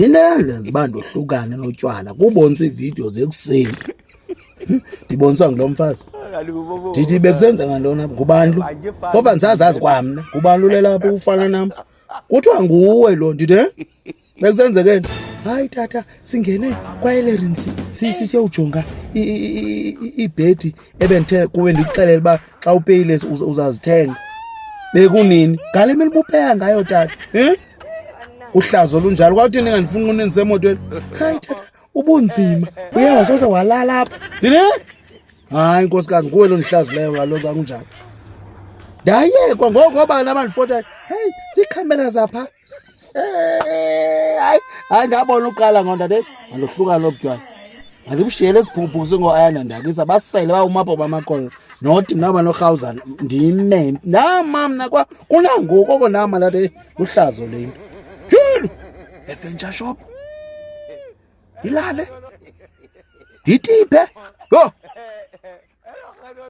Inenze bando hlukane notywala kubonisa ividiyo zekuseni. Ndiboniswa ngulo mfazi. Ndithi bekusenza ngantoni apha ngubandlu. Ngoba ndisazazi kwamna kubalulela lapha ufana nam. Kuthiwa nguwe lo ndithi bekusenzekeni. Hayi tata singene kwaElerency siyawujonga ibhedi ebenthe kuwe ndikuxelele uba xa upeyile uzazithenga. Bekunini ngale mini bupeya ngayo tata. Uhlazo lunjalo kwathi ndingandifuni uninzi emotweni. Hayi tata ubunzima uye wasoze walala apha. Ndithi hayi nkosikazi kuwe lo ndihlazileyo kaloku akunjalo. Ndayekwa ngoko abantu abandifotayo. Hey ziikhamera zapha. Hayi ndabona uqala ngondade ngalohlukana lobutywala. Andibushiye esiphuphu singo-ayanda ndakisa basele bawumapho bamakolo nothi mnaba norhawuzana ndime namamna kwa kunangoku koko nama lade luhlazo lento yini eventure shop ilale nditiphe